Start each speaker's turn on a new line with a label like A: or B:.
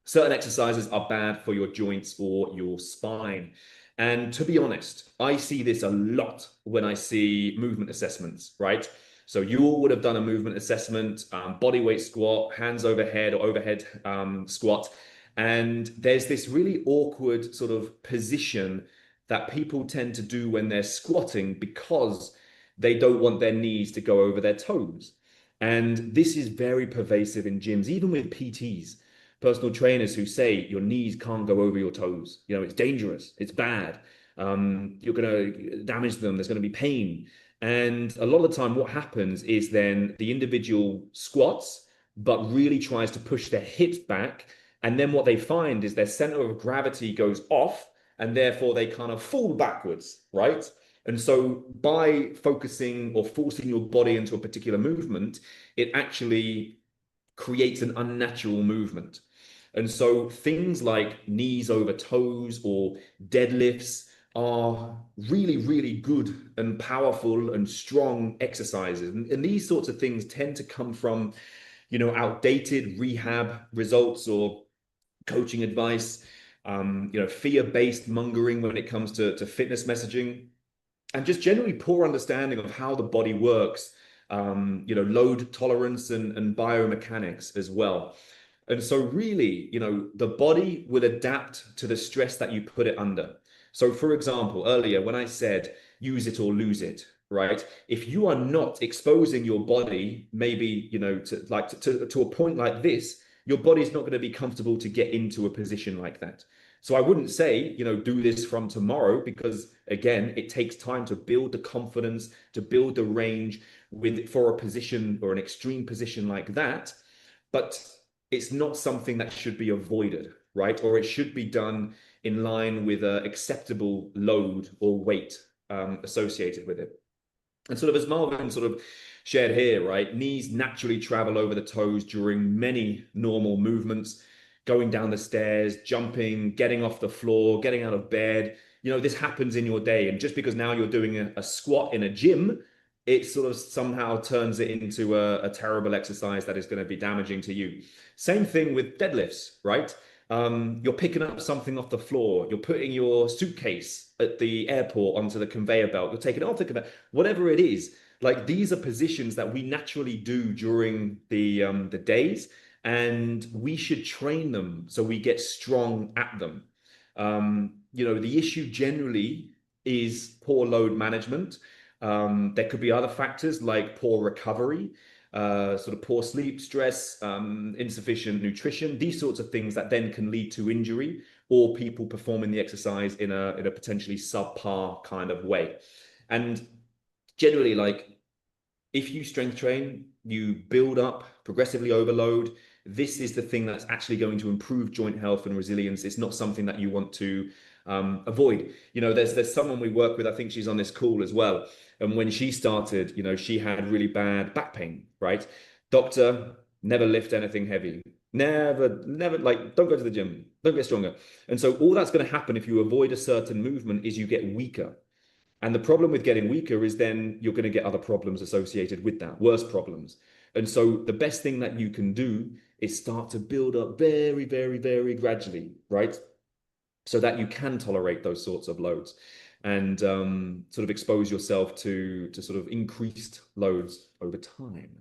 A: certain exercises are bad for your joints or your spine. And to be honest, I see this a lot when I see movement assessments, right? So you all would have done a movement assessment, body weight squat, hands overhead or overhead squat. And there's this really awkward sort of position that people tend to do when they're squatting because they don't want their knees to go over their toes. And this is very pervasive in gyms, even with PTs, personal trainers who say your knees can't go over your toes. You know, it's dangerous, it's bad. You're going to damage them, there's going to be pain. And a lot of the time, what happens is then the individual squats, but really tries to push their hips back. And then what they find is their center of gravity goes off, and therefore they kind of fall backwards, right? And so by focusing or forcing your body into a particular movement, it actually creates an unnatural movement. And so things like knees over toes or deadlifts are really, really good and powerful and strong exercises. And these sorts of things tend to come from, outdated rehab results or coaching advice, fear-based mongering when it comes to fitness messaging, and just generally poor understanding of how the body works, load tolerance and biomechanics as well. And so really, the body will adapt to the stress that you put it under. So for example, earlier when I said use it or lose it, right? If you are not exposing your body, maybe, to a point like this, your body's not going to be comfortable to get into a position like that. So I wouldn't say, do this from tomorrow because again, it takes time to build the confidence, to build the range for a position or an extreme position like that. But it's not something that should be avoided, right? Or it should be done in line with an acceptable load or weight associated with it. And sort of as Marvin sort of shared here, right? Knees naturally travel over the toes during many normal movements, going down the stairs, jumping, getting off the floor, getting out of bed. This happens in your day. And just because now you're doing a squat in a gym, it sort of somehow turns it into a terrible exercise that is going to be damaging to you. Same thing with deadlifts, right? You're picking up something off the floor, you're putting your suitcase at the airport onto the conveyor belt, you're taking it off the conveyor, whatever it is. Like these are positions that we naturally do during the days, and we should train them so we get strong at them. The issue generally is poor load management. There could be other factors like poor recovery, sort of poor sleep, stress, insufficient nutrition, these sorts of things that then can lead to injury or people performing the exercise in a potentially subpar kind of way. And generally, like if you strength train, you build up, progressively overload. This is the thing that's actually going to improve joint health and resilience. It's not something that you want to avoid. There's someone we work with, I think she's on this call as well. And when she started, she had really bad back pain, right? Doctor, never lift anything heavy. Never, like, don't go to the gym, don't get stronger. And so all that's going to happen if you avoid a certain movement is you get weaker. And the problem with getting weaker is then you're going to get other problems associated with that, worse problems. And so the best thing that you can do is start to build up very, very, very gradually, right? So that you can tolerate those sorts of loads and sort of expose yourself to sort of increased loads over time.